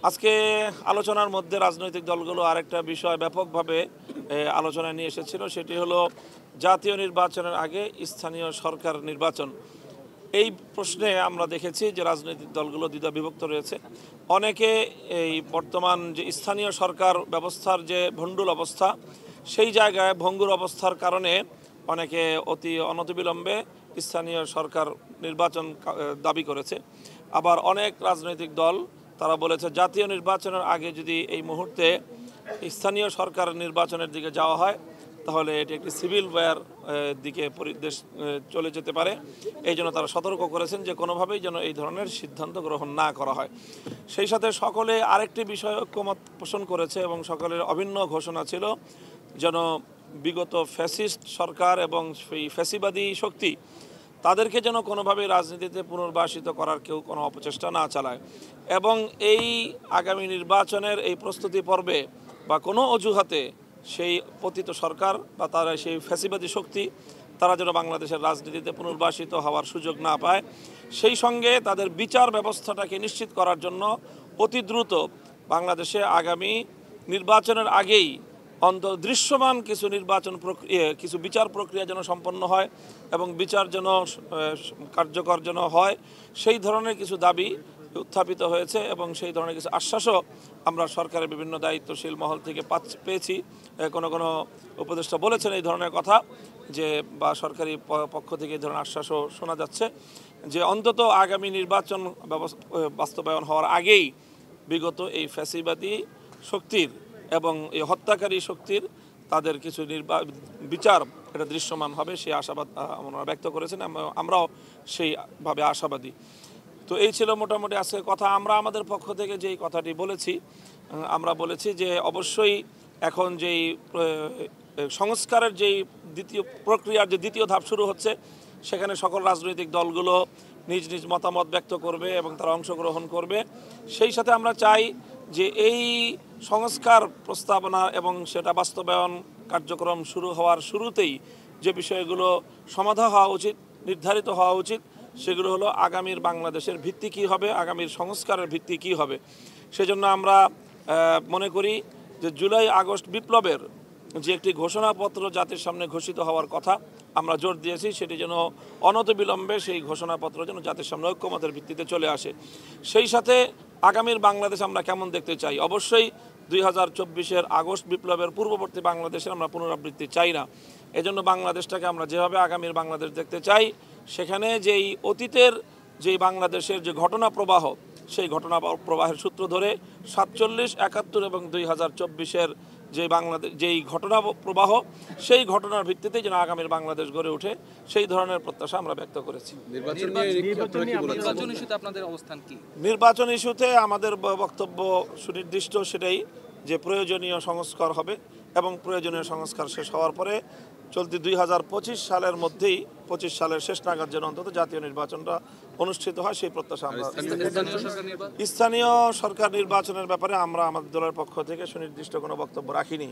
আজকে আলোচনার মধ্যে রাজনৈতিক দলগুলো আরেকটা বিষয় ব্যাপকভাবে আলোচনায় নিয়ে এসেছিল, সেটি হলো জাতীয় নির্বাচনের আগে স্থানীয় সরকার নির্বাচন। এই প্রশ্নে আমরা দেখেছি যে রাজনৈতিক দলগুলো দ্বিধা বিভক্ত রয়েছে। অনেকে এই বর্তমান যে স্থানীয় সরকার ব্যবস্থার যে ভণ্ডুল অবস্থা, সেই জায়গায় ভঙ্গুর অবস্থার কারণে অনেকে অতি অনতিবিলম্বে স্থানীয় সরকার নির্বাচন দাবি করেছে। আবার অনেক রাজনৈতিক দল তারা বলেছে জাতীয় নির্বাচনের আগে যদি এই মুহূর্তে স্থানীয় সরকার নির্বাচনের দিকে যাওয়া হয় তাহলে এটি একটি সিভিল ওয়ার দিকে দেশ চলে যেতে পারে। এই জন্য তারা সতর্ক করেছেন যে কোনোভাবেই যেন এই ধরনের সিদ্ধান্ত গ্রহণ না করা হয়। সেই সাথে সকলে আরেকটি বিষয় ঐক্যমত পোষণ করেছে এবং সকলের অভিন্ন ঘোষণা ছিল যেন বিগত ফ্যাসিস্ট সরকার এবং সেই ফ্যাসিবাদী শক্তি তাদেরকে যেন কোনোভাবেই রাজনীতিতে পুনর্বাসিত করার কেউ কোনো অপচেষ্টা না চালায় এবং এই আগামী নির্বাচনের এই প্রস্তুতি পর্বে বা কোনো অজুহাতে সেই পতিত সরকার বা তারা সেই ফ্যাসিবাদী শক্তি তারা যেন বাংলাদেশের রাজনীতিতে পুনর্বাসিত হওয়ার সুযোগ না পায়। সেই সঙ্গে তাদের বিচার ব্যবস্থাটাকে নিশ্চিত করার জন্য অতি দ্রুত বাংলাদেশে আগামী নির্বাচনের আগেই দৃশ্যমান কিছু নির্বাচন প্রক্রিয়া কিছু বিচার প্রক্রিয়া যেন সম্পন্ন হয় এবং বিচার যেন কার্যকর যেন হয়, সেই ধরনের কিছু দাবি উত্থাপিত হয়েছে এবং সেই ধরনের কিছু আশ্বাসও আমরা সরকারের বিভিন্ন দায়িত্বশীল মহল থেকে পেয়েছি। কোনো কোনো উপদেষ্টা বলেছেন এই ধরনের কথা, যে বা সরকারি পক্ষ থেকে এই ধরনের আশ্বাসও শোনা যাচ্ছে যে অন্তত আগামী নির্বাচন বাস্তবায়ন হওয়ার আগেই বিগত এই ফ্যাসিবাদী শক্তির এবং এই হত্যাকারী শক্তির তাদের কিছু বিচার এটা দৃশ্যমান হবে, সেই আশাবাদ আমরা ব্যক্ত করেছেন। আমরাও সেইভাবে আশাবাদী। তো এই ছিল মোটামুটি আজকে কথা। আমরা আমাদের পক্ষ থেকে যেই কথাটি বলেছি, আমরা বলেছি যে অবশ্যই এখন যেই সংস্কারের যেই প্রক্রিয়ার যে দ্বিতীয় ধাপ শুরু হচ্ছে, সেখানে সকল রাজনৈতিক দলগুলো নিজ নিজ মতামত ব্যক্ত করবে এবং তারা অংশগ্রহণ করবে। সেই সাথে আমরা চাই যে এই সংস্কার প্রস্তাবনা এবং সেটা বাস্তবায়ন কার্যক্রম শুরু হওয়ার শুরুতেই যে বিষয়গুলো সমাধা হওয়া উচিত, নির্ধারিত হওয়া উচিত, সেগুলো হলো আগামীর বাংলাদেশের ভিত্তি কী হবে, আগামীর সংস্কারের ভিত্তি কী হবে। সেজন্য আমরা মনে করি যে জুলাই আগস্ট বিপ্লবের যে একটি ঘোষণাপত্র জাতির সামনে ঘোষিত হওয়ার কথা আমরা জোর দিয়েছি, সেটি যেন অনতিবিলম্বে সেই ঘোষণাপত্র যেন জাতির সামনে ঐক্যমতের ভিত্তিতে চলে আসে। সেই সাথে আগামীর বাংলাদেশ আমরা কেমন দেখতে চাই, অবশ্যই 2024-এর আগস্ট বিপ্লবের পূর্ববর্তী বাংলাদেশের আমরা পুনরাবৃত্তি চাই না। এজন্য বাংলাদেশটাকে আমরা যেভাবে আগামীর বাংলাদেশ দেখতে চাই, সেখানে যেই অতীতের যেই বাংলাদেশের যে ঘটনা প্রবাহ, সেই ঘটনা প্রবাহের সূত্র ধরে 47, 71 এবং 2024-এর যেই ঘটনা প্রবাহ, সেই ঘটনার ভিত্তিতে যেন আগামীর বাংলাদেশ গড়ে ওঠে, সেই ধরনের প্রত্যাশা আমরা ব্যক্ত করেছি। নির্বাচন ইস্যুতে আমাদের বক্তব্য সুনির্দিষ্ট, সেটাই যে প্রয়োজনীয় সংস্কার হবে এবং প্রয়োজনীয় সংস্কার শেষ হওয়ার পরে চলতি 2025 সালের মধ্যেই 25 সালের শেষ নাগাদ যেন অন্তত জাতীয় নির্বাচনটা অনুষ্ঠিত হয়, সেই প্রত্যাশা আমরা। স্থানীয় সরকার নির্বাচনের ব্যাপারে আমরা আমাদের দলের পক্ষ থেকে সুনির্দিষ্ট কোনো বক্তব্য রাখিনি।